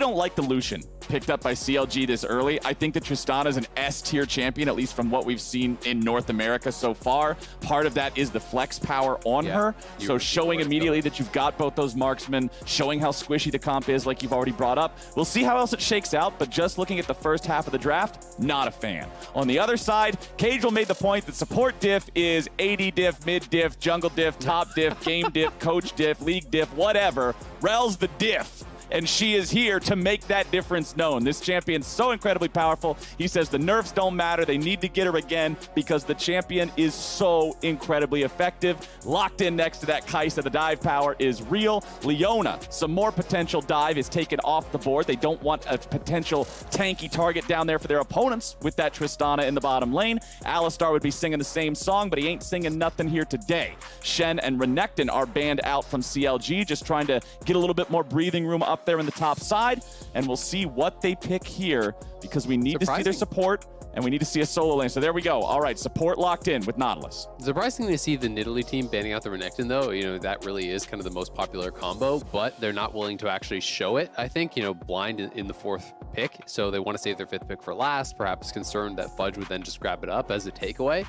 don't like the Lucian picked up by CLG this early. I think that Tristana is an S-tier champion, at least from what we've seen in North America so far. Part of that is the flex power on her. So showing immediately that you've got both those marksmen, showing how squishy the comp is, like you've already brought up. We'll see how else it shakes out, but just looking at the first half of the draft, not a fan. On the other side, Cagel made the point that support diff is AD diff, mid diff, jungle diff, top diff, game diff, coach diff, league diff, whatever. Rell's the diff, and she is here to make that difference known. This champion's so incredibly powerful. He says the nerfs don't matter. They need to get her again because the champion is so incredibly effective. Locked in next to that Kaisa, the dive power is real. Leona, some more potential dive is taken off the board. They don't want a potential tanky target down there for their opponents with that Tristana in the bottom lane. Alistar would be singing the same song, but he ain't singing nothing here today. Shen and Renekton are banned out from CLG, just trying to get a little bit more breathing room up there in the top side, and we'll see what they pick here because we need to see their support and we need to see a solo lane. So there we go. All right, support locked in with Nautilus. Surprising to see the Nidalee team banning out the Renekton, though. You know, that really is kind of the most popular combo, but they're not willing to actually show it, I think. You know, blind in the 4th pick, so they want to save their 5th pick for last, perhaps concerned that Fudge would then just grab it up as a takeaway.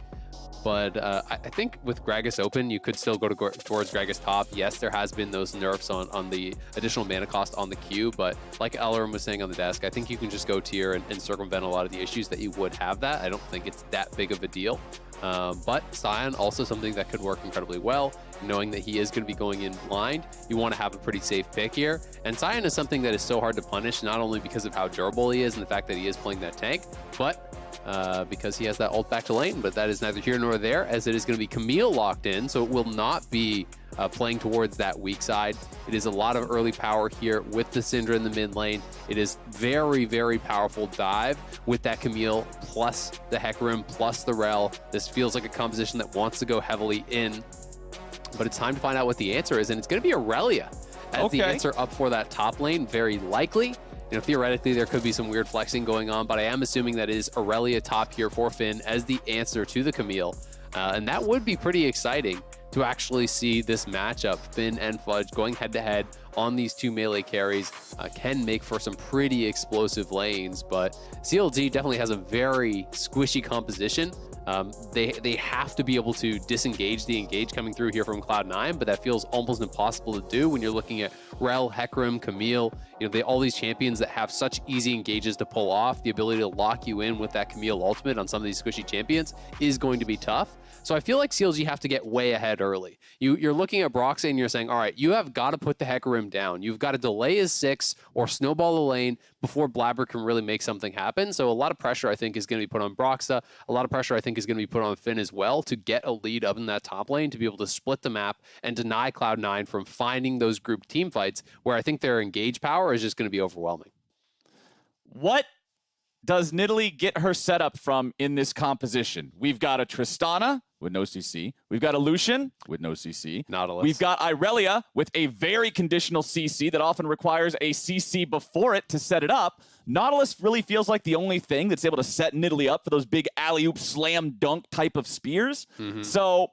But I think with Gragas open, you could still go towards Gragas top. Yes, there has been those nerfs on the additional mana cost on the Q, but like Ellerim was saying on the desk, I think you can just go tier and circumvent a lot of the issues that you would have that. I don't think it's that big of a deal. But Sion, also something that could work incredibly well. Knowing that he is going to be going in blind, you want to have a pretty safe pick here. And Sion is something that is so hard to punish, not only because of how durable he is and the fact that he is playing that tank, but because he has that ult back to lane. But that is neither here nor there, as it is going to be Camille locked in, so it will not be playing towards that weak side. It is a lot of early power here with the Syndra in the mid lane. It is very, very powerful dive with that Camille plus the Hecarim plus the Rell. This feels like a composition that wants to go heavily in, but it's time to find out what the answer is, and it's going to be Irelia as the answer up for that top lane, very likely. You know, theoretically, there could be some weird flexing going on, but I am assuming that it is Irelia top here for Finn as the answer to the Camille. And that would be pretty exciting to actually see this matchup, Finn and Fudge going head-to-head on these two melee carries. Can make for some pretty explosive lanes, but CLG definitely has a very squishy composition. They have to be able to disengage the engage coming through here from Cloud9, but that feels almost impossible to do when you're looking at Rell, Hecarim, Camille. You know, all these champions that have such easy engages to pull off. The ability to lock you in with that Camille ultimate on some of these squishy champions is going to be tough. So I feel like CLG have to get way ahead early. You're looking at Broxah and you're saying, all right, you have got to put the Hecarim down. You've got to delay his 6 or snowball the lane before Blaber can really make something happen. So a lot of pressure, I think, is going to be put on Broxah. A lot of pressure, I think, is going to be put on Finn as well to get a lead up in that top lane, to be able to split the map and deny Cloud9 from finding those group team fights where I think their engage power is just going to be overwhelming. What does Nidalee get her setup from in this composition? We've got a Tristana with no CC. We've got a Lucian with no CC. Nautilus. We've got Irelia with a very conditional CC that often requires a CC before it to set it up. Nautilus really feels like the only thing that's able to set Nidalee up for those big alley-oop slam dunk type of spears. So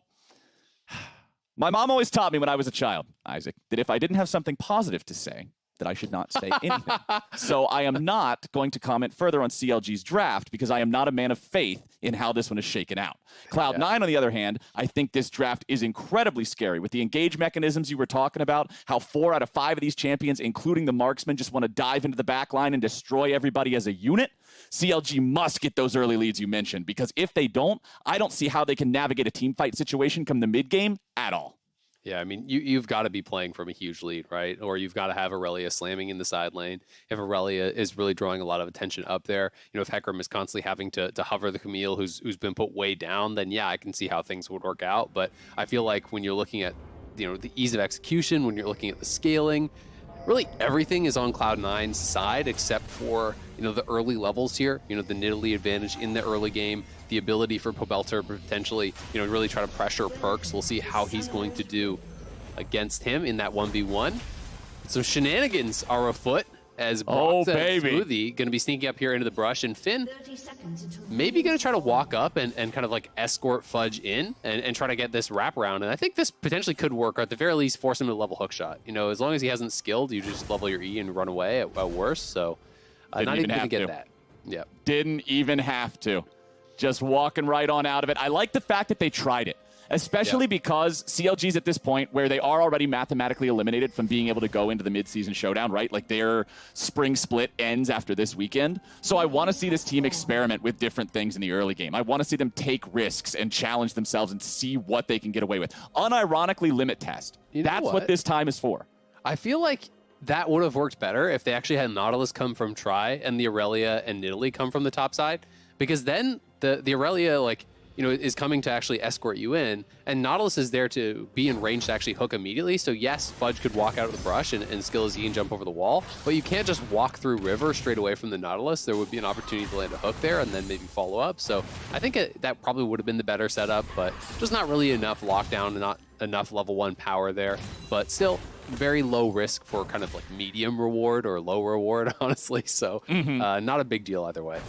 my mom always taught me when I was a child, Isaac, that if I didn't have something positive to say, that I should not say anything. So I am not going to comment further on CLG's draft because I am not a man of faith in how this one is shaken out. Cloud9, on the other hand, I think this draft is incredibly scary with the engage mechanisms you were talking about, how 4 out of 5 of these champions, including the marksman, just want to dive into the back line and destroy everybody as a unit. CLG must get those early leads you mentioned, because if they don't, I don't see how they can navigate a team fight situation come the mid game at all. Yeah, I mean, you've got to be playing from a huge lead, right? Or you've got to have Irelia slamming in the side lane. If Irelia is really drawing a lot of attention up there, you know, if Hecarim is constantly having to hover the Camille who's been put way down, then yeah, I can see how things would work out. But I feel like when you're looking at, you know, the ease of execution, when you're looking at the scaling, really everything is on Cloud9's side except for, you know, the early levels here. You know, the Nidalee advantage in the early game, the ability for Pobelter potentially, you know, really try to pressure Perkz. We'll see how he's going to do against him in that 1v1. So shenanigans are afoot as Oh, Broxah and baby. Smoothie going to be sneaking up here into the brush, and Finn maybe going to try to walk up and kind of like escort Fudge in and try to get this wraparound. And I think this potentially could work, or at the very least force him to level hookshot. You know, as long as he hasn't skilled, you just level your E and run away at worst. So not even going to get that. Yep. Didn't even have to. Just walking right on out of it. I like the fact that they tried it, especially because CLG's at this point where they are already mathematically eliminated from being able to go into the mid-season showdown, right? Like their spring split ends after this weekend. So I want to see this team experiment with different things in the early game. I want to see them take risks and challenge themselves and see what they can get away with. Unironically limit test. That's what this time is for. I feel like that would have worked better if they actually had Nautilus come from Tri and the Irelia and Nidalee come from the top side, because then the Irelia, like, you know, is coming to actually escort you in, and Nautilus is there to be in range to actually hook immediately. So yes, Fudge could walk out of the brush and skill his E and jump over the wall, but you can't just walk through river straight away from the Nautilus. There would be an opportunity to land a hook there and then maybe follow up. So I think that probably would have been the better setup, but just not really enough lockdown and not enough level 1 power there. But still, very low risk for kind of like medium reward or low reward, honestly. So not a big deal either way.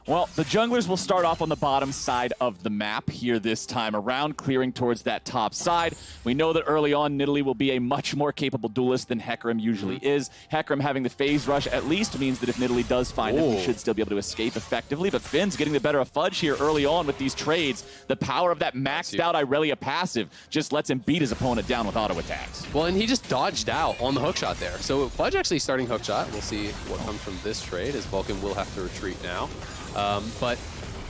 Well, the junglers will start off on the bottom side of the map here this time around, clearing towards that top side. We know that early on, Nidalee will be a much more capable duelist than Hecarim usually is. Hecarim having the phase rush at least means that if Nidalee does find him, he should still be able to escape effectively. But Finn's getting the better of Fudge here early on with these trades. The power of that maxed out Irelia passive just lets him beat his opponent down with auto attacks. Well, and he just dodged out on the hookshot there. So Fudge actually starting hookshot. We'll see what comes from this trade, as Vulcan will have to retreat now. But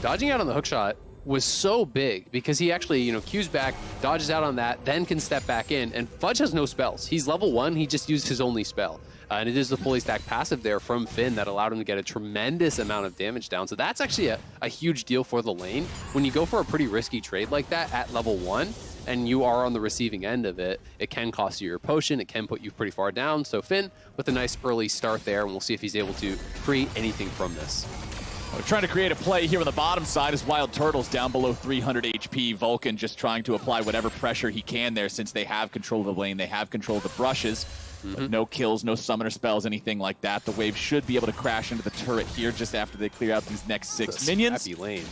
dodging out on the hookshot was so big because he actually, you know, cues back, dodges out on that, then can step back in. And Fudge has no spells. He's level 1. He just used his only spell. And it is the fully stacked passive there from Finn that allowed him to get a tremendous amount of damage down. So that's actually a huge deal for the lane. When you go for a pretty risky trade like that at level 1, and you are on the receiving end of it, it can cost you your potion. It can put you pretty far down. So Finn with a nice early start there, and we'll see if he's able to create anything from this. We're trying to create a play here on the bottom side as WildTurtle's down below 300 HP. Vulcan just trying to apply whatever pressure he can there since they have control of the lane. They have control of the brushes. But no kills, no summoner spells, anything like that. The wave should be able to crash into the turret here just after they clear out these next 6 minions. Happy lane.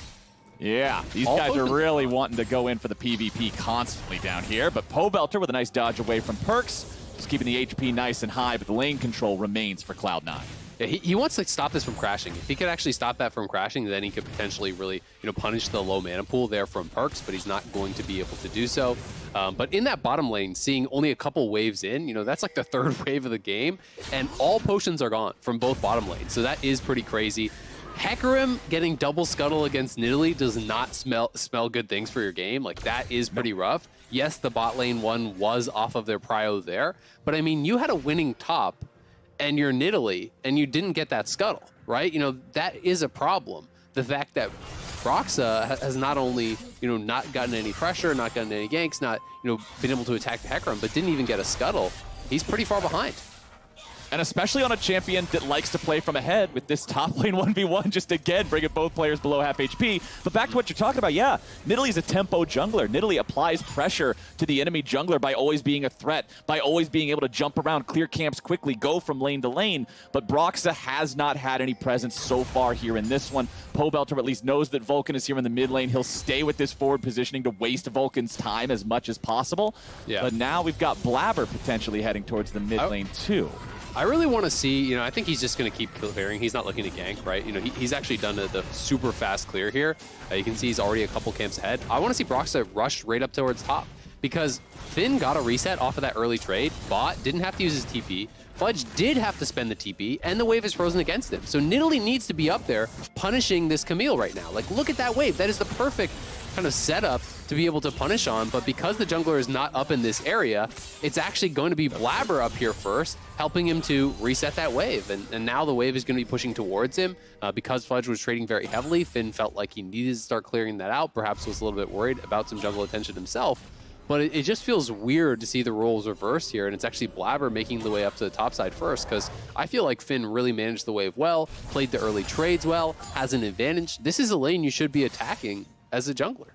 Yeah, these guys are really wanting to go in for the PvP constantly down here. But Pobelter with a nice dodge away from Perkz. Just keeping the HP nice and high, but the lane control remains for Cloud9. Yeah, he wants to stop this from crashing. If he could actually stop that from crashing, then he could potentially really, you know, punish the low mana pool there from Perkz, but he's not going to be able to do so. But in that bottom lane, seeing only a couple waves in, you know, that's like the 3rd wave of the game, and all potions are gone from both bottom lanes. So that is pretty crazy. Hecarim getting double scuttle against Nidalee does not smell good things for your game. Like, that is pretty rough. Yes, the bot lane one was off of their prio there, but I mean, you had a winning top and you're Nidalee, and you didn't get that scuttle, right? You know, that is a problem. The fact that Broxah has not only, you know, not gotten any pressure, not gotten any ganks, not, you know, been able to attack the Hecarim, but didn't even get a scuttle, he's pretty far behind. And especially on a champion that likes to play from ahead with this top lane 1v1, just again, bringing both players below half HP. But back to what you're talking about, yeah, Nidalee's a tempo jungler. Nidalee applies pressure to the enemy jungler by always being a threat, by always being able to jump around, clear camps quickly, go from lane to lane. But Broxah has not had any presence so far here in this one. Pobelter at least knows that Vulcan is here in the mid lane. He'll stay with this forward positioning to waste Vulcan's time as much as possible. Yeah. But now we've got Blaber potentially heading towards the mid lane too. I really want to see, you know, I think he's just going to keep clearing. He's not looking to gank, right? You know, he's actually done the super fast clear here. You can see he's already a couple camps ahead. I want to see Broxah rush right up towards top because Finn got a reset off of that early trade. Bot didn't have to use his TP. Fudge did have to spend the TP, and the wave is frozen against him. So Nidalee needs to be up there punishing this Camille right now. Like, look at that wave. That is the perfect kind of setup to be able to punish on, but because the jungler is not up in this area, it's actually going to be Blaber up here first, helping him to reset that wave. And now the wave is going to be pushing towards him. Because Fudge was trading very heavily, Finn felt like he needed to start clearing that out, perhaps was a little bit worried about some jungle attention himself. But it just feels weird to see the roles reversed here, and it's actually Blaber making the way up to the top side first, because I feel like Finn really managed the wave well, played the early trades well, has an advantage. This is a lane you should be attacking as a jungler.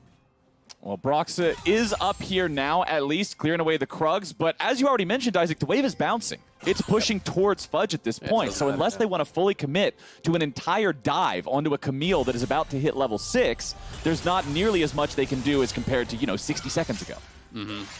Well, Broxah is up here now, at least, clearing away the Krugs. But as you already mentioned, Isaac, the wave is bouncing. It's pushing towards Fudge at this point. So unless they want to fully commit to an entire dive onto a Camille that is about to hit level 6, there's not nearly as much they can do as compared to, 60 seconds ago.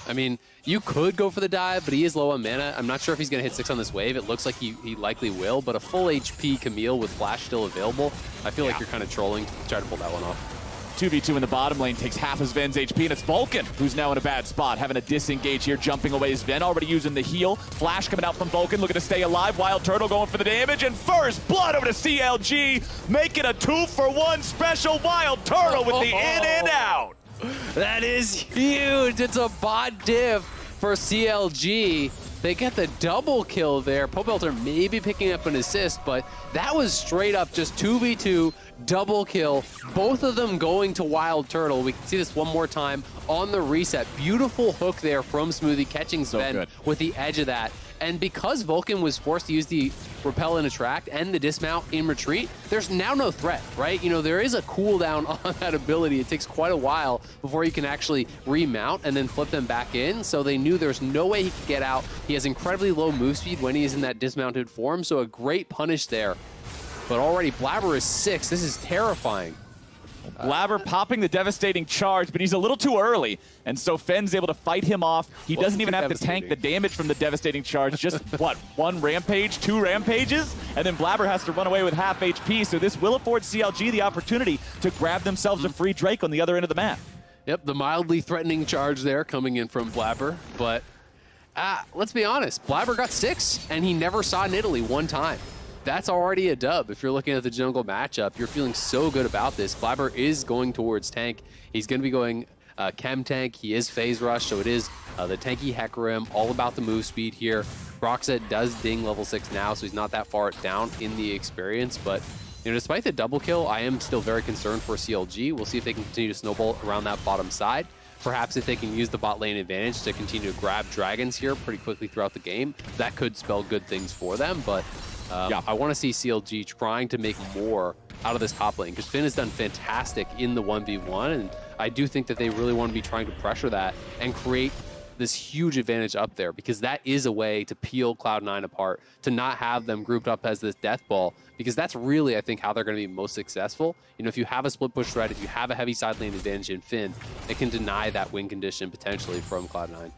I mean, you could go for the dive, but he is low on mana. I'm not sure if he's going to hit 6 on this wave. It looks like he likely will, but a full HP Camille with Flash still available, I feel like you're kind of trolling to try to pull that one off. 2v2 in the bottom lane takes half of Zven's HP, and it's Vulcan who's now in a bad spot, having a disengage here, jumping away. Zven already using the heal. Flash coming out from Vulcan, looking to stay alive. WildTurtle going for the damage, and first blood over to CLG, making a 2-for-1 special. WildTurtle with the in and out. That is huge. It's a bot div for CLG. They get the double kill there. Pobelter maybe picking up an assist, but that was straight up just 2v2, double kill. Both of them going to WildTurtle. We can see this one more time on the reset. Beautiful hook there from Smoothie, catching Zven with the edge of that. And because Vulcan was forced to use the repel and attract and the dismount in retreat, there's now no threat, right? There is a cooldown on that ability. It takes quite a while before you can actually remount and then flip them back in. So they knew there's no way he could get out. He has incredibly low move speed when he is in that dismounted form, so a great punish there. But already Blaber is 6. This is terrifying. Blaber popping the devastating charge, but he's a little too early, and so Fenn's able to fight him off. He doesn't even have to tank the damage from the devastating charge. Just, what, 1 rampage, 2 rampages? And then Blaber has to run away with half HP, so this will afford CLG the opportunity to grab themselves a free Drake on the other end of the map. Yep, the mildly threatening charge there coming in from Blaber, but let's be honest, Blaber got 6, and he never saw Nidalee 1 time. That's already a dub. If you're looking at the jungle matchup, you're feeling so good about this. Blaber is going towards tank. He's going to be going chem tank. He is phase rush, so it is the tanky Hecarim, all about the move speed here. Broxah does ding level 6 now, so he's not that far down in the experience, but despite the double kill, I am still very concerned for CLG. We'll see if they can continue to snowball around that bottom side. Perhaps if they can use the bot lane advantage to continue to grab dragons here pretty quickly throughout the game, that could spell good things for them, but I want to see CLG trying to make more out of this top lane, because Finn has done fantastic in the 1v1, and I do think that they really want to be trying to pressure that and create this huge advantage up there, because that is a way to peel Cloud9 apart, to not have them grouped up as this death ball, because that's really, I think, how they're going to be most successful. If you have a split push threat, if you have a heavy side lane advantage in Finn, it can deny that win condition potentially from Cloud9.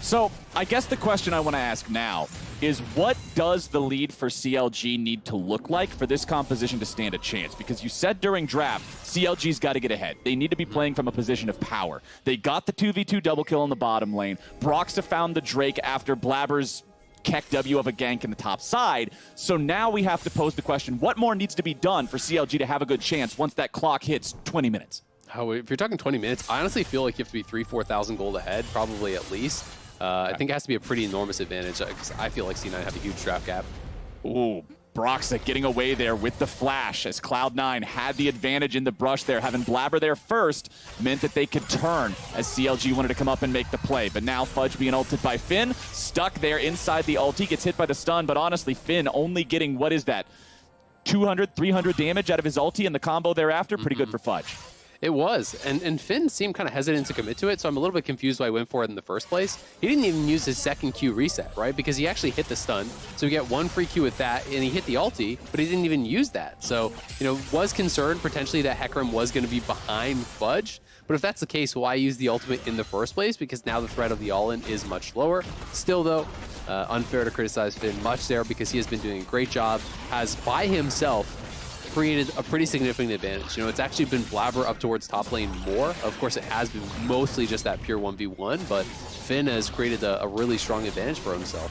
So I guess the question I want to ask now is, what does the lead for CLG need to look like for this composition to stand a chance? Because you said during draft, CLG's got to get ahead. They need to be playing from a position of power. They got the 2v2 double kill on the bottom lane. Broxah found the Drake after Blaber's Keck W of a gank in the top side. So now we have to pose the question, what more needs to be done for CLG to have a good chance once that clock hits 20 minutes? If you're talking 20 minutes, I honestly feel like you have to be 3,000-4,000 gold ahead, probably at least. I think it has to be a pretty enormous advantage, because I feel like C9 have a huge draft gap. Ooh, Broxah getting away there with the flash, as Cloud9 had the advantage in the brush there. Having Blaber there first meant that they could turn as CLG wanted to come up and make the play. But now Fudge being ulted by Finn, stuck there inside the ult. He gets hit by the stun, but honestly, Finn only getting, what is that, 200, 300 damage out of his ulti, and the combo thereafter, pretty good for Fudge. It was, and Finn seemed kind of hesitant to commit to it, so I'm a little bit confused why he went for it in the first place. He didn't even use his second Q reset, right? Because he actually hit the stun, so we get 1 free Q with that, and he hit the ulti, but he didn't even use that. So, was concerned potentially that Hecarim was going to be behind Fudge, but if that's the case, why use the ultimate in the first place? Because now the threat of the all-in is much lower. Still, though, unfair to criticize Finn much there, because he has been doing a great job, has by himself created a pretty significant advantage. It's actually been Blaber up towards top lane more. Of course, it has been mostly just that pure 1v1, but Finn has created a really strong advantage for himself.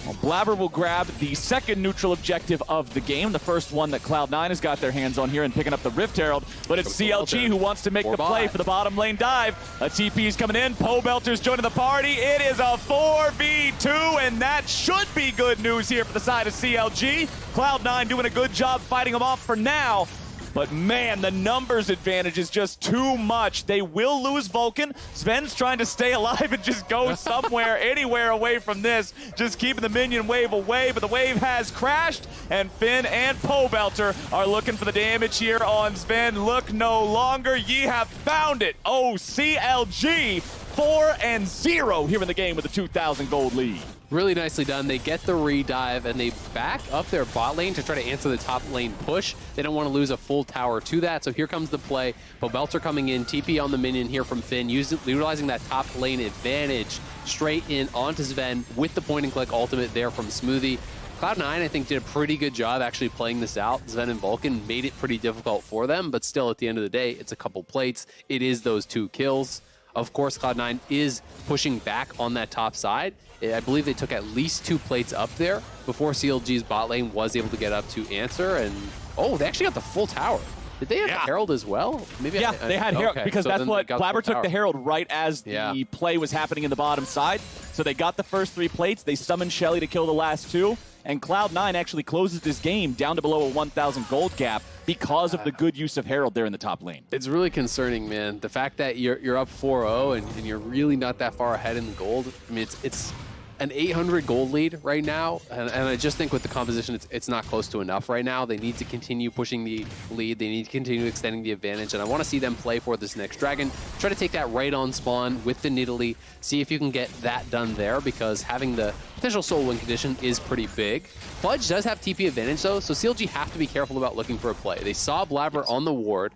Well, Blaber will grab the second neutral objective of the game, the first one that Cloud9 has got their hands on here and picking up the Rift Herald, but it's CLG who wants to make the play for the bottom lane dive. A TP is coming in, Pobelter's joining the party. It is a 4v2, and that should be good news here for the side of CLG. Cloud9 doing a good job fighting them off for now. but man, the numbers advantage is just too much. They will lose Vulcan. Zven's trying to stay alive and just go somewhere, anywhere away from this, just keeping the minion wave away, but the wave has crashed, and Finn and Pobelter are looking for the damage here on Zven. Look no longer, ye have found it. Oh, CLG 4-0 here in the game with a 2,000 gold lead. Really nicely done. They get the redive and they back up their bot lane to try to answer the top lane push. They don't want to lose a full tower to that, so here comes the play. Pobelter coming in, TP on the minion here from Finn, utilizing that top lane advantage straight in onto Zven with the point and click ultimate there from Smoothie. Cloud9, I think, did a pretty good job actually playing this out. Zven and Vulcan made it pretty difficult for them, but still at the end of the day, it's a couple plates. It is those 2 kills. Of course, Cloud9 is pushing back on that top side. I believe they took at least 2 plates up there before CLG's bot lane was able to get up to answer. And oh, they actually got the full tower. Did they have the Herald as well? Maybe yeah, they had Herald, because so that's what Blaber took the Herald right as the play was happening in the bottom side. So they got the first 3 plates. They summoned Shelly to kill the last 2. And Cloud9 actually closes this game down to below a 1,000 gold gap because of the good use of Herald there in the top lane. It's really concerning, man. The fact that you're up 4-0 and you're really not that far ahead in the gold. I mean, it's an 800 gold lead right now, and I just think with the composition, it's not close to enough right now. They need to continue pushing the lead. They need to continue extending the advantage, and I want to see them play for this next dragon. Try to take that right on spawn with the Nidalee, see if you can get that done there, because having the potential soul win condition is pretty big. Fudge does have TP advantage though, so CLG have to be careful about looking for a play. They saw Blaber on the ward,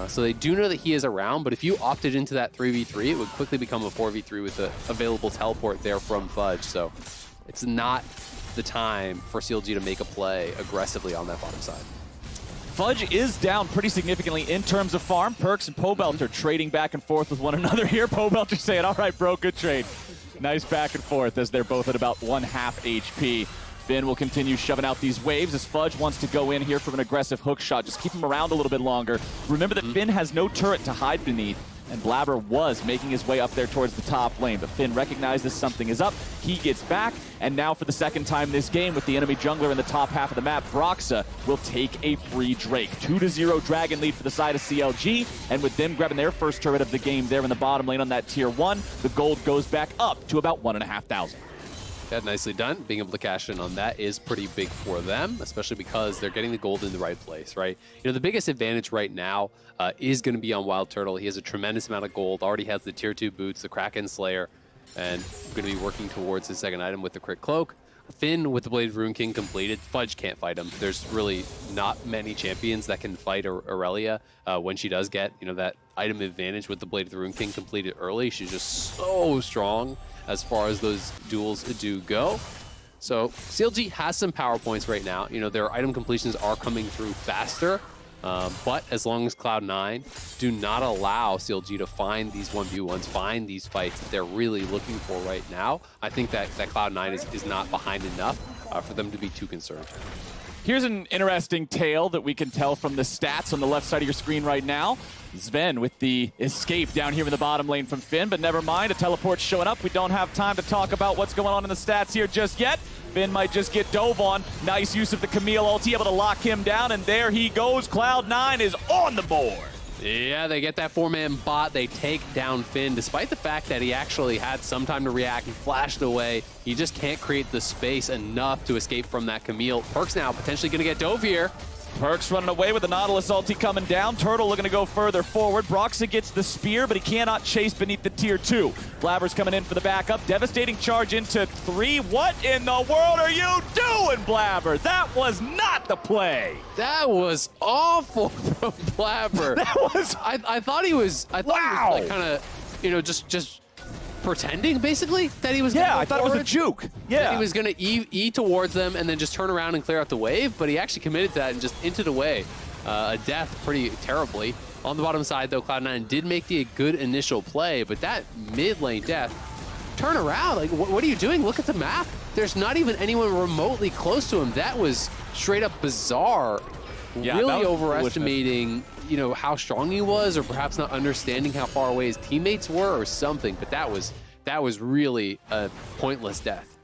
so they do know that he is around, but if you opted into that 3v3, it would quickly become a 4v3 with the available teleport there from Fudge. So it's not the time for CLG to make a play aggressively on that bottom side. Fudge is down pretty significantly in terms of farm. Perkz and Pobelter trading back and forth with one another here. Pobelter saying, all right, bro, good trade. Nice back and forth as they're both at about 1/2 HP. Finn will continue shoving out these waves as Fudge wants to go in here from an aggressive hook shot. Just keep him around a little bit longer. Remember that Finn has no turret to hide beneath, and Blaber was making his way up there towards the top lane. But Finn recognizes something is up. He gets back, and now for the second time this game with the enemy jungler in the top half of the map, Broxah will take a free Drake. 2-0 dragon lead for the side of CLG, and with them grabbing their first turret of the game there in the bottom lane on that tier 1, the gold goes back up to about 1,500. Yeah, nicely done. Being able to cash in on that is pretty big for them, especially because they're getting the gold in the right place, right? You know, the biggest advantage right now is going to be on WildTurtle. He has a tremendous amount of gold, already has the tier 2 boots, the Kraken Slayer, and going to be working towards his second item with the Crit Cloak. Finn with the Blade of Rune King completed. Fudge can't fight him. There's really not many champions that can fight Irelia when she does get, you know, that item advantage with the Blade of the Rune King completed early. She's just so strong as far as those duels do go. So CLG has some power points right now. You know, their item completions are coming through faster, but as long as Cloud9 do not allow CLG to find these 1v1s, find these fights that they're really looking for right now, I think that Cloud9 is not behind enough for them to be too concerned. Here's an interesting tale that we can tell from the stats on the left side of your screen right now. Zven with the escape down here in the bottom lane from Finn, but never mind, a teleport's showing up. We don't have time to talk about what's going on in the stats here just yet. Finn might just get dove on. Nice use of the Camille ulti, able to lock him down, and there he goes. Cloud9 is on the board. Yeah, they get that 4-man bot. They take down Finn, despite the fact that he actually had some time to react. He flashed away. He just can't create the space enough to escape from that Camille. Perkz now potentially going to get dove here. Perkz running away with the Nautilus ulti coming down. Turtle looking to go further forward. Broxah gets the spear, but he cannot chase beneath the tier 2. Blaber's coming in for the backup. Devastating charge into 3. What in the world are you doing, Blaber? That was not the play. That was awful from Blaber. That was... I thought he was... I thought he was like kind of, you know, just pretending, basically, that he was going to go I thought forward. it was a juke. Yeah. That he was going to E towards them and then just turn around and clear out the wave, but he actually committed to that and just into the way. A death pretty terribly. On the bottom side, though, Cloud9 did make a good initial play, but that mid lane death, turn around. Like, what are you doing? Look at the map. There's not even anyone remotely close to him. That was straight up bizarre. Yeah, really overestimating, you know, how strong he was, or perhaps not understanding how far away his teammates were or something, but that was really a pointless death.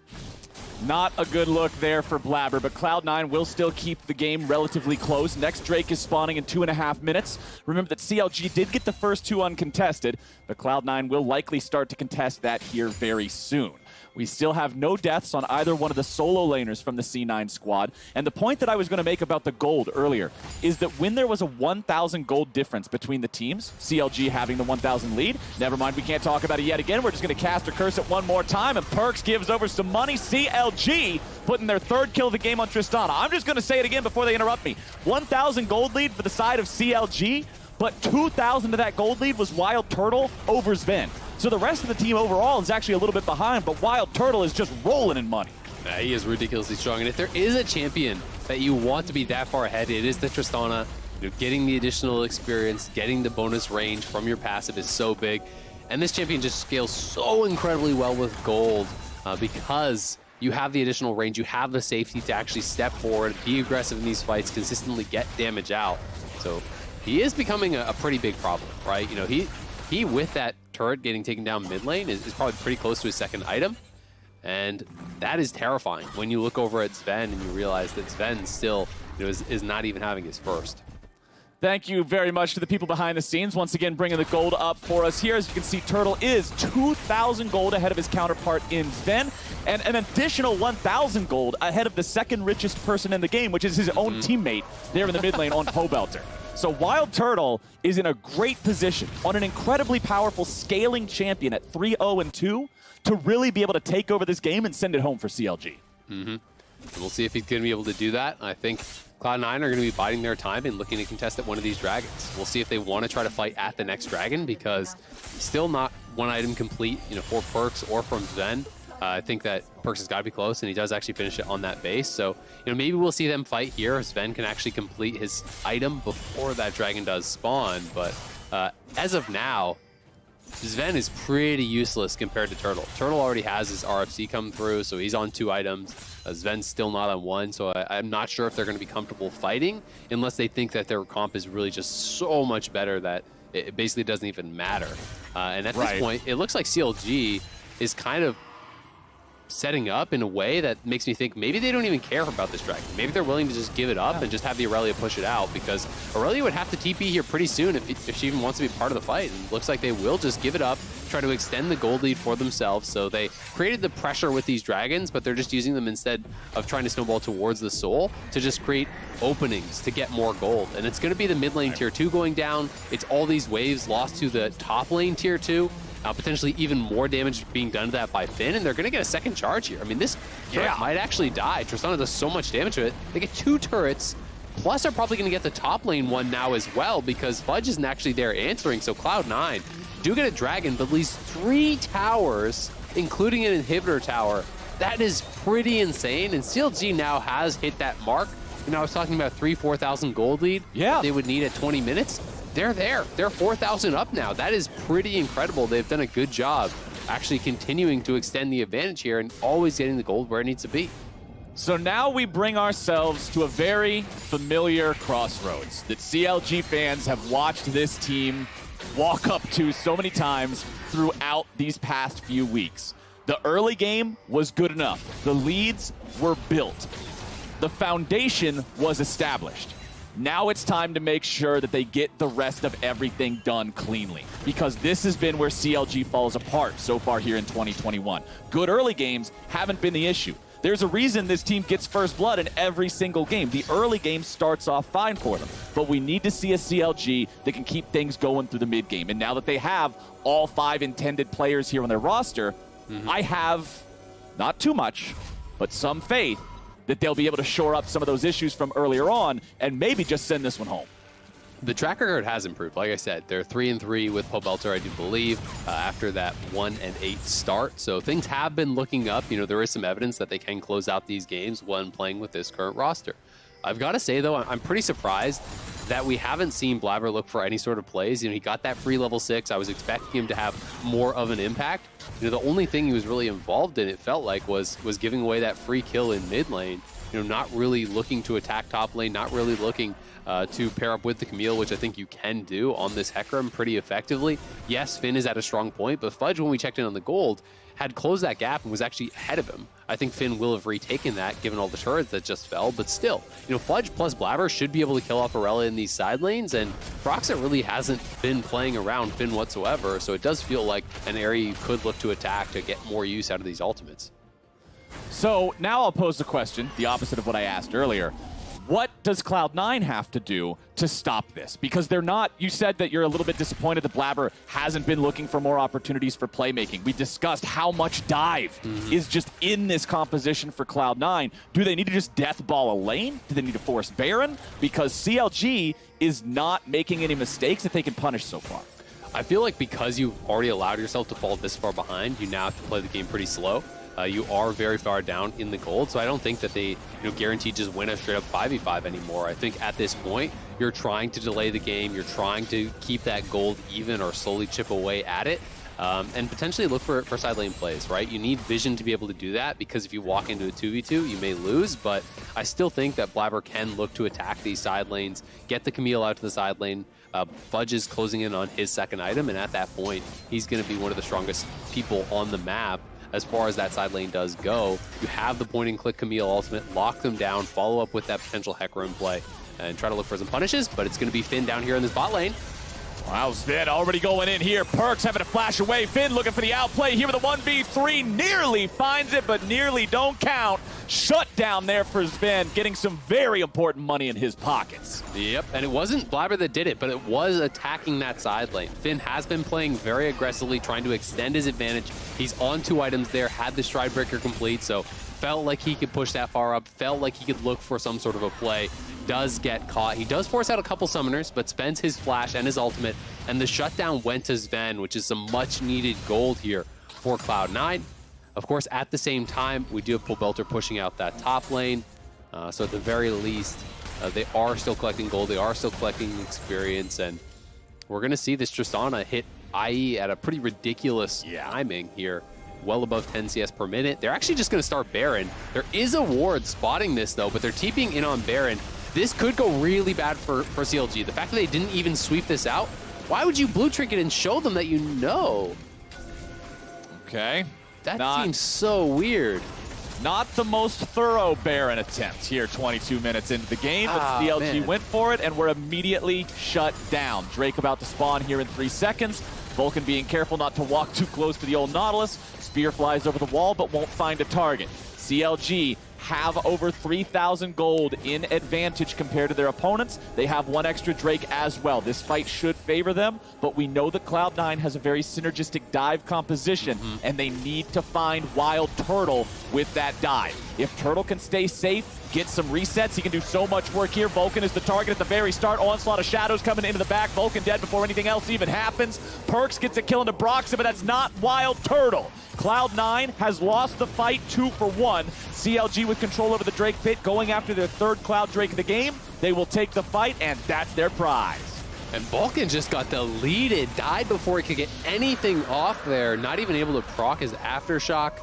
Not a good look there for Blaber, but Cloud9 will still keep the game relatively close. Next Drake is spawning in 2.5 minutes. Remember that CLG did get the first 2 uncontested, but Cloud9 will likely start to contest that here very soon. We still have no deaths on either one of the solo laners from the C9 squad. And the point that I was going to make about the gold earlier is that when there was a 1,000 gold difference between the teams, CLG having the 1,000 lead, never mind, we can't talk about it yet again. We're just going to cast a curse it one more time, and Perkz gives over some money. CLG putting their 3rd kill of the game on Tristana. I'm just going to say it again before they interrupt me. 1,000 gold lead for the side of CLG, but 2,000 of that gold lead was WildTurtle over Zven. So the rest of the team overall is actually a little bit behind, but WildTurtle is just rolling in money. He is ridiculously strong, and if there is a champion that you want to be that far ahead, it is the Tristana. You know, getting the additional experience, getting the bonus range from your passive is so big, and this champion just scales so incredibly well with gold because you have the additional range, you have the safety to actually step forward, be aggressive in these fights, consistently get damage out. So he is becoming a pretty big problem, right? You know, he with that turret getting taken down mid lane is probably pretty close to his 2nd item. And that is terrifying when you look over at Zven and you realize that Zven still, you know, is not even having his first. Thank you very much to the people behind the scenes. Once again, bringing the gold up for us here. As you can see, Turtle is 2,000 gold ahead of his counterpart in Zven, and an additional 1,000 gold ahead of the 2nd richest person in the game, which is his own teammate there in the mid lane on Pobelter. So WildTurtle is in a great position on an incredibly powerful scaling champion at 3-0-2 to really be able to take over this game and send it home for CLG. We'll see if he's going to be able to do that. I think Cloud9 are going to be biding their time and looking to contest at one of these dragons. We'll see if they want to try to fight at the next dragon, because still not 1 item complete, you know, for Perkz or from Zven. I think that Perkz has got to be close, and he does actually finish it on that base. So, you know, maybe we'll see them fight here. Zven can actually complete his item before that dragon does spawn. But as of now, Zven is pretty useless compared to Turtle. Turtle already has his RFC come through, so he's on 2 items. Zven's still not on 1, so I'm not sure if they're going to be comfortable fighting unless they think that their comp is really just so much better that it basically doesn't even matter. And at this point, it looks like CLG is kind of setting up in a way that makes me think maybe they don't even care about this dragon. Maybe they're willing to just give it up and just have the Irelia push it out, because Irelia would have to TP here pretty soon if she even wants to be part of the fight. And it looks like they will just give it up, try to extend the gold lead for themselves. So they created the pressure with these dragons, but they're just using them instead of trying to snowball towards the soul to just create openings to get more gold. And it's going to be the mid lane tier 2 going down. It's all these waves lost to the top lane tier 2. Potentially even more damage being done to that by Finn, and they're going to get a 2nd charge here. I mean, this turret might actually die. Tristana does so much damage to it. They get 2 turrets, plus they're probably going to get the top lane one now as well, because Fudge isn't actually there answering. So Cloud9 do get a dragon, but at least 3 towers, including an inhibitor tower. That is pretty insane, and CLG now has hit that mark. You know, I was talking about 4,000 gold lead they would need at 20 minutes. They're there. They're 4,000 up now. That is pretty incredible. They've done a good job actually continuing to extend the advantage here and always getting the gold where it needs to be. So now we bring ourselves to a very familiar crossroads that CLG fans have watched this team walk up to so many times throughout these past few weeks. The early game was good enough. The leads were built. The foundation was established. Now it's time to make sure that they get the rest of everything done cleanly, because this has been where CLG falls apart so far here in 2021. Good early games haven't been the issue. There's a reason this team gets first blood in every single game. The early game starts off fine for them, but we need to see a CLG that can keep things going through the mid game. And now that they have all 5 intended players here on their roster, I have not too much, but some faith that they'll be able to shore up some of those issues from earlier on and maybe just send this one home. The track record has improved. Like I said, they're 3-3 with Pobelter, I do believe, after that 1-8 start. So things have been looking up. You know, there is some evidence that they can close out these games when playing with this current roster. I've got to say, though, I'm pretty surprised that we haven't seen Blaber look for any sort of plays. You know, he got that free level 6. I was expecting him to have more of an impact. You know, the only thing he was really involved in, it felt like, was giving away that free kill in mid lane. You know, not really looking to attack top lane, not really looking to pair up with the Camille, which I think you can do on this Hecarim pretty effectively. Yes, Finn is at a strong point, but Fudge, when we checked in on the gold, had closed that gap and was actually ahead of him. I think Finn will have retaken that given all the turrets that just fell, but still, Fudge plus Blaber should be able to kill off Irelia in these side lanes, and Broxah really hasn't been playing around Finn whatsoever, so it does feel like an area you could look to attack to get more use out of these ultimates. So now I'll pose the question, the opposite of what I asked earlier. What does Cloud9 have to do to stop this? Because they're not, you said that you're a little bit disappointed that Blaber hasn't been looking for more opportunities for playmaking. We discussed how much dive is just in this composition for Cloud9. Do they need to just death ball a lane? Do they need to force Baron? Because CLG is not making any mistakes that they can punish so far. I feel like because you've already allowed yourself to fall this far behind, you now have to play the game pretty slow. You are very far down in the gold, so I don't think that they guaranteed just win a straight up 5v5 anymore. I think at this point, you're trying to delay the game, you're trying to keep that gold even or slowly chip away at it, and potentially look for side lane plays, right? You need vision to be able to do that, because if you walk into a 2v2, you may lose, but I still think that Blaber can look to attack these side lanes, get the Camille out to the side lane. Fudge is closing in on his second item, and at that point, he's going to be one of the strongest people on the map. As far as that side lane does go, you have the point and click Camille ultimate, lock them down, follow up with that potential Hecarim play, and try to look for some punishes, but it's going to be Finn down here in this bot lane. Wow, Zven already going in here. Perkz having to flash away. Finn looking for the outplay here with a 1v3. Nearly finds it, but nearly don't count. Shut down there for Zven, getting some very important money in his pockets. Yep, and it wasn't Blaber that did it, but it was attacking that side lane. Finn has been playing very aggressively, trying to extend his advantage. He's on 2 items there, had the Stride Breaker complete, so felt like he could push that far up, felt like he could look for some sort of a play. Does get caught. He does force out a couple summoners, but spends his flash and his ultimate, and the shutdown went to Zven, which is some much needed gold here for Cloud9. Of course, at the same time, we do have Pobelter pushing out that top lane, so at the very least, they are still collecting gold, they are still collecting experience, and we're going to see this Tristana hit IE at a pretty ridiculous timing here, well above 10 CS per minute. They're actually just going to start Baron. There is a ward spotting this, though, but they're TPing in on Baron. This could go really bad for CLG. The fact that they didn't even sweep this out, why would you blue trinket and show them that you know? Okay. That seems so weird. Not the most thorough Baron attempt here 22 minutes into the game, but CLG went for it and were immediately shut down. Drake about to spawn here in 3 seconds. Vulcan being careful not to walk too close to the old Nautilus. Spear flies over the wall, but won't find a target. CLG have over 3,000 gold in advantage compared to their opponents. They have 1 extra Drake as well. This fight should favor them, but we know that Cloud9 has a very synergistic dive composition, and they need to find WildTurtle with that dive. If Turtle can stay safe, get some resets, he can do so much work here. Vulcan is the target at the very start. Onslaught of Shadows coming into the back. Vulcan dead before anything else even happens. Perkz gets a kill into Broxah, but that's not WildTurtle. Cloud9 has lost the fight 2 for 1. CLG with control over the Drake pit, going after their 3rd Cloud Drake of the game. They will take the fight, and that's their prize. And Vulcan just got deleted, died before he could get anything off there, not even able to proc his Aftershock.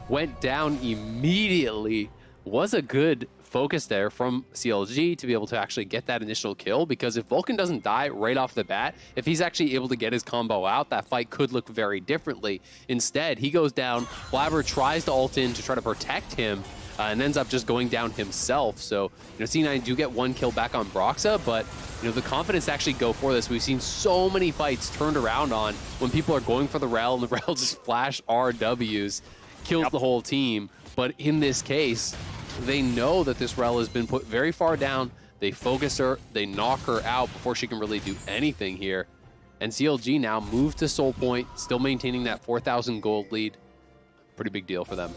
Went down immediately. Was a good focus there from CLG to be able to actually get that initial kill, because if Vulcan doesn't die right off the bat, if he's actually able to get his combo out, that fight could look very differently. Instead, he goes down, Blaber tries to ult in to try to protect him, and ends up just going down himself. So, C9 do get 1 kill back on Broxah, but the confidence to actually go for this. We've seen so many fights turned around on when people are going for the Rell, and the Rell just flash RWs, kills the whole team. But in this case, they know that this Rell has been put very far down. They focus her, they knock her out before she can really do anything here. And CLG now move to Soul Point, still maintaining that 4,000 gold lead. Pretty big deal for them.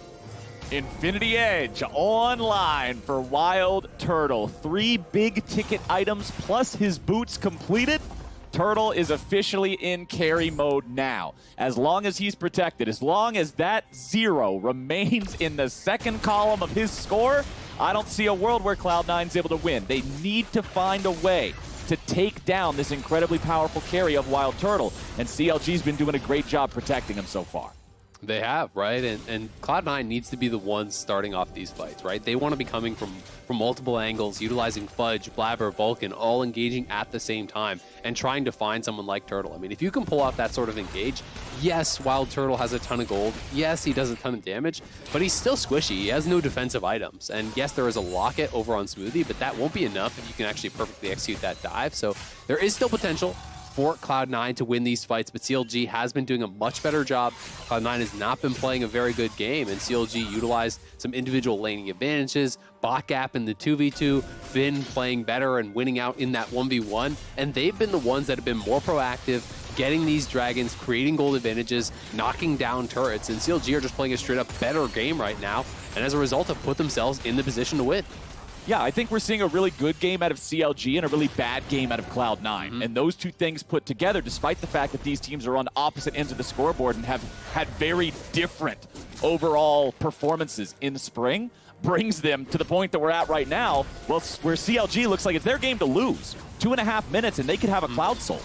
Infinity Edge online for WildTurtle. 3 big ticket items plus his boots completed. Turtle is officially in carry mode now. As long as he's protected, as long as that 0 remains in the 2nd column of his score, I don't see a world where Cloud9's able to win. They need to find a way to take down this incredibly powerful carry of WildTurtle, and CLG's been doing a great job protecting him so far. They have, right? And Cloud9 needs to be the ones starting off these fights, right? They want to be coming from multiple angles, utilizing Fudge, Blaber, Vulcan, all engaging at the same time and trying to find someone like Turtle. I mean, if you can pull off that sort of engage, yes, WildTurtle has a ton of gold. Yes, he does a ton of damage, but he's still squishy. He has no defensive items. And yes, there is a locket over on Smoothie, but that won't be enough if you can actually perfectly execute that dive. So there is still potential for Cloud9 to win these fights, but CLG has been doing a much better job. Cloud9 has not been playing a very good game, and CLG utilized some individual laning advantages, bot gap in the 2v2, Finn playing better and winning out in that 1v1, and they've been the ones that have been more proactive, getting these dragons, creating gold advantages, knocking down turrets, and CLG are just playing a straight up better game right now, and as a result have put themselves in the position to win. Yeah, I think we're seeing a really good game out of CLG and a really bad game out of Cloud9. And those two things put together, despite the fact that these teams are on opposite ends of the scoreboard and have had very different overall performances in the spring, brings them to the point that we're at right now, well, where CLG looks like it's their game to lose. 2.5 minutes and they could have a Cloud Soul.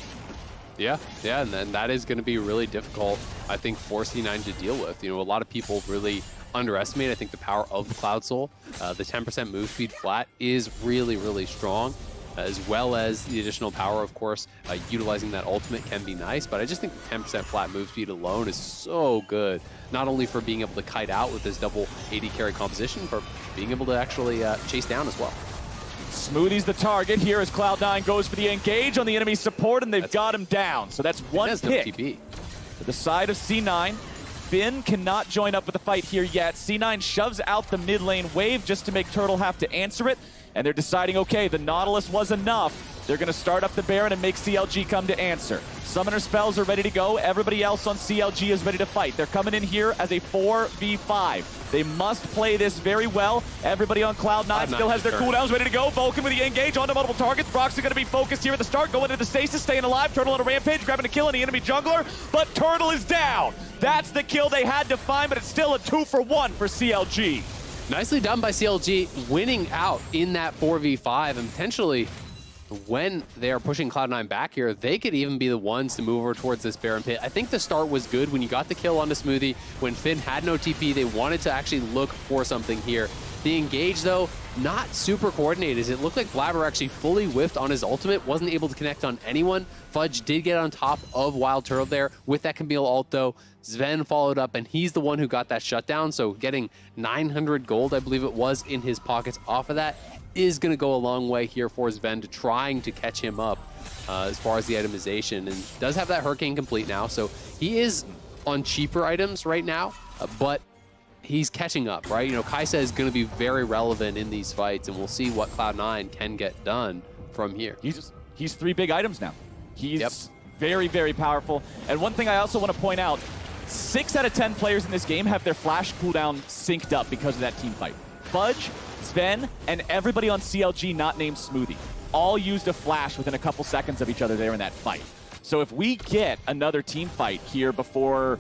Yeah, and then that is going to be really difficult, I think, for C9 to deal with. You know, a lot of people really underestimate, I think, the power of the Cloud Soul. The 10% move speed flat is really, really strong, as well as the additional power, of course. Utilizing that ultimate can be nice, but I just think the 10% flat move speed alone is so good, not only for being able to kite out with this double AD carry composition, but being able to actually chase down as well. Smoothie's the target here as Cloud9 goes for the engage on the enemy support, and they've got him down. So that's one pick to the side of C9. Finn cannot join up with the fight here yet. C9 shoves out the mid lane wave just to make Turtle have to answer it. And they're deciding, okay, the Nautilus was enough. They're going to start up the Baron and make CLG come to answer. Summoner spells are ready to go. Everybody else on CLG is ready to fight. They're coming in here as a 4v5. They must play this very well. Everybody on Cloud9 still has their cooldowns ready to go. Vulcan with the engage onto multiple targets. Broxah going to be focused here at the start, going into the stasis, staying alive. Turtle on a rampage, grabbing a kill on the enemy jungler, but Turtle is down. That's the kill they had to find, but it's still a 2-for-1 for CLG. Nicely done by CLG, winning out in that 4v5, and potentially when they are pushing Cloud9 back here, they could even be the ones to move over towards this Baron pit. I think the start was good when you got the kill onto Smoothie. When Finn had no TP, they wanted to actually look for something here. The engage, though, not super coordinated. It looked like Blaber actually fully whiffed on his ultimate, wasn't able to connect on anyone. Fudge did get on top of WildTurtle there with that Camille ult, though. Zven followed up, and he's the one who got that shutdown, so getting 900 gold, I believe it was, in his pockets off of that is going to go a long way here for Zven to trying to catch him up as far as the itemization, and does have that Hurricane complete now, so he is on cheaper items right now, but he's catching up, right? You know, Kaisa is going to be very relevant in these fights, and we'll see what Cloud9 can get done from here. He's 3 big items now. He's very, very powerful. And one thing I also want to point out, 6 out of 10 players in this game have their flash cooldown synced up because of that team fight. Fudge, Zven, and everybody on CLG not named Smoothie all used a flash within a couple seconds of each other there in that fight. So if we get another team fight here before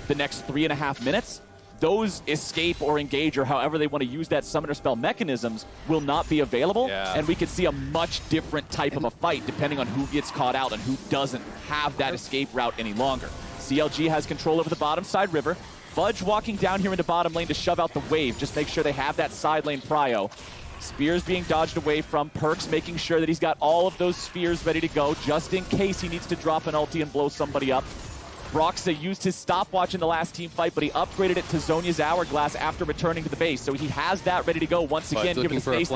the next 3.5 minutes, those escape or engage or however they want to use that summoner spell mechanisms will not be available, and we could see a much different type of a fight depending on who gets caught out and who doesn't have that escape route any longer. CLG has control over the bottom side river. Fudge walking down here into bottom lane to shove out the wave, just make sure they have that side lane prio. Spears being dodged away from. Perkz making sure that he's got all of those spears ready to go just in case he needs to drop an ulti and blow somebody up. Broxah used his stopwatch in the last team fight, but he upgraded it to Zhonya's Hourglass after returning to the base. So he has that ready to go once again, given the space.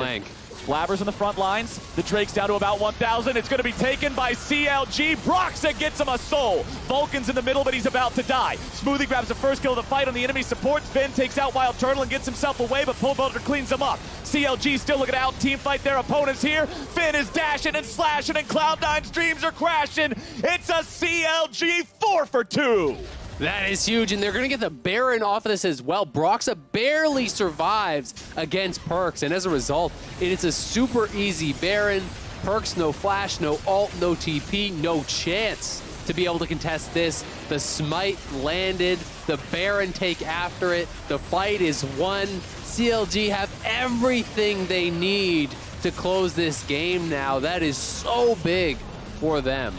Blaber's on the front lines. The Drake's down to about 1,000. It's going to be taken by CLG. Broxah gets him a soul. Vulcan's in the middle, but he's about to die. Smoothie grabs the first kill of the fight on the enemy support. Zven takes out WildTurtle and gets himself away, but Pobelter cleans him up. CLG still looking to out team fight their opponents here. Finn is dashing and slashing, and Cloud9's dreams are crashing. It's a CLG 4-for-2. That is huge, and they're going to get the Baron off of this as well. Broxah barely survives against Perkz, and as a result, it is a super easy Baron. Perkz, no flash, no ult, no TP, no chance to be able to contest this. The smite landed, the Baron take after it, the fight is won. CLG have everything they need to close this game now. That is so big for them.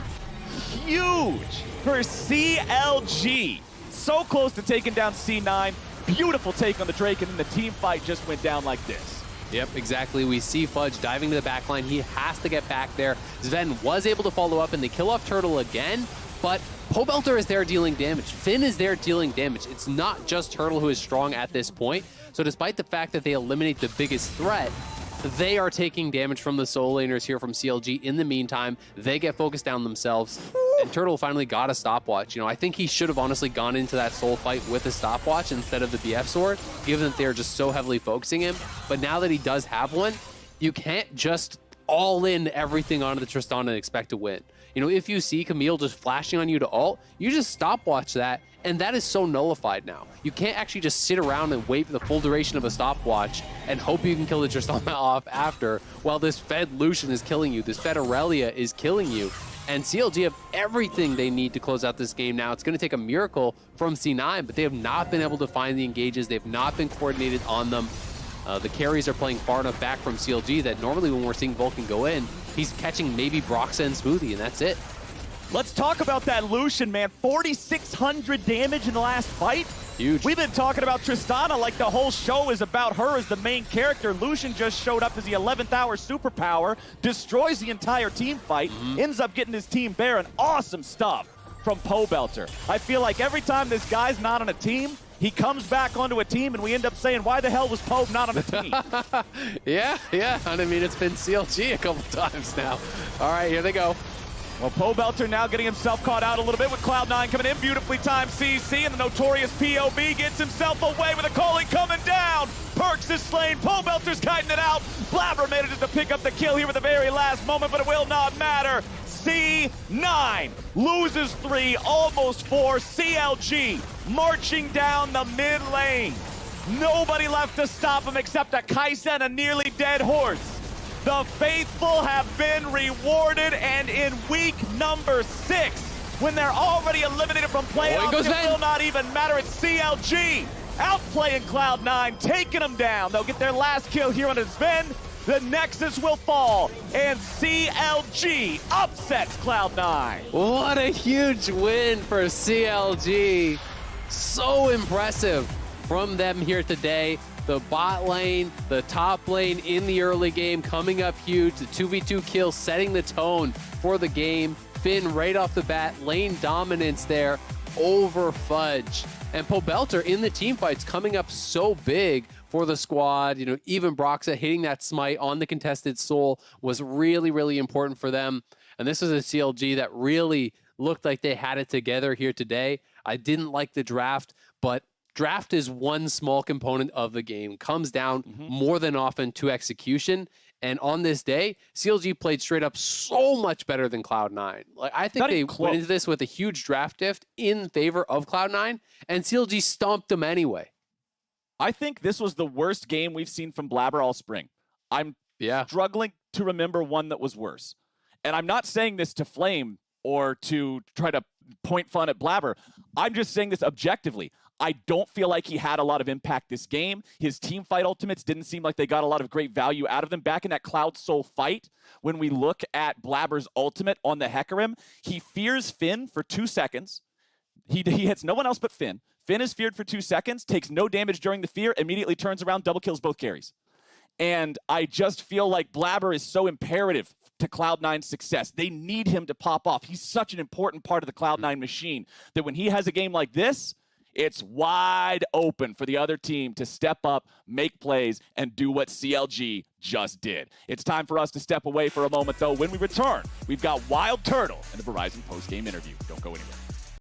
Huge for CLG So close to taking down C9. Beautiful take on the Drake, and then the team fight just went down like this. Yep, exactly. We see Fudge diving to the back line. He has to get back there. Zven was able to follow up, and they kill off Turtle again, but Pobelter is there dealing damage. Finn is there dealing damage. It's not just Turtle who is strong at this point. So despite the fact that they eliminate the biggest threat, they are taking damage from the solo laners here from CLG. In the meantime, they get focused down themselves, and Turtle finally got a stopwatch. You know, I think he should have honestly gone into that soul fight with a stopwatch instead of the BF sword, given that they're just so heavily focusing him. But now that he does have one, you can't just all in everything onto the Tristana and expect to win. You know, if you see Camille just flashing on you to ult, you just stopwatch that, and that is so nullified now. You can't actually just sit around and wait for the full duration of a stopwatch and hope you can kill the Tristana off after, while this fed Lucian is killing you, this fed Irelia is killing you. And CLG have everything they need to close out this game now. It's going to take a miracle from C9, but they have not been able to find the engages. They've not been coordinated on them. The carries are playing far enough back from CLG that normally when we're seeing Vulcan go in, he's catching maybe Broxah and Smoothie, and that's it. Let's talk about that Lucian, man. 4,600 damage in the last fight. Huge. We've been talking about Tristana like the whole show is about her as the main character. Lucian just showed up as the 11th hour superpower, destroys the entire team fight, ends up getting his team bare, and awesome stuff from Pobelter. I feel like every time this guy's not on a team, he comes back onto a team, and we end up saying, why the hell was Pobe not on a team? yeah. And I mean, it's been CLG a couple times now. All right, here they go. Well, Pobelter now getting himself caught out a little bit with Cloud9 coming in. Beautifully timed CC, and the notorious POB gets himself away with a calling coming down. Perkz is slain. Pobelter's kiting it out. Blaber manages to pick up the kill here at the very last moment, but it will not matter. C9 loses 3, almost 4. CLG marching down the mid lane. Nobody left to stop him except a Kaisa and a nearly dead horse. The faithful have been rewarded, and in week number 6, when they're already eliminated from playoffs, it will not even matter. It's CLG outplaying Cloud9, taking them down. They'll get their last kill here on Zven. The Nexus will fall, and CLG upsets Cloud9. What a huge win for CLG. So impressive from them here today. The bot lane, the top lane in the early game coming up huge. The 2v2 kill setting the tone for the game. Finn right off the bat, lane dominance there over Fudge. And Pobelter in the team fights coming up so big for the squad. You know, even Broxah hitting that smite on the contested soul was really, really important for them. And this was a CLG that really looked like they had it together here today. I didn't like the draft, but draft is one small component of the game. Comes down more than often to execution. And on this day, CLG played straight up so much better than Cloud9. Like, I think they went into this with a huge draft diff in favor of Cloud9, and CLG stomped them anyway. I think this was the worst game we've seen from Blaber all spring. I'm struggling to remember one that was worse. And I'm not saying this to flame or to try to point fun at Blaber. I'm just saying this objectively. I don't feel like he had a lot of impact this game. His team fight ultimates didn't seem like they got a lot of great value out of them. Back in that Cloud Soul fight, when we look at Blaber's ultimate on the Hecarim, he fears Finn for 2 seconds. He hits no one else but Finn. Finn is feared for 2 seconds, takes no damage during the fear, immediately turns around, double kills both carries. And I just feel like Blaber is so imperative to Cloud9's success. They need him to pop off. He's such an important part of the Cloud9 machine that when he has a game like this, it's wide open for the other team to step up, make plays, and do what CLG just did. It's time for us to step away for a moment, though. When we return, we've got WildTurtle and the Verizon post-game interview. Don't go anywhere.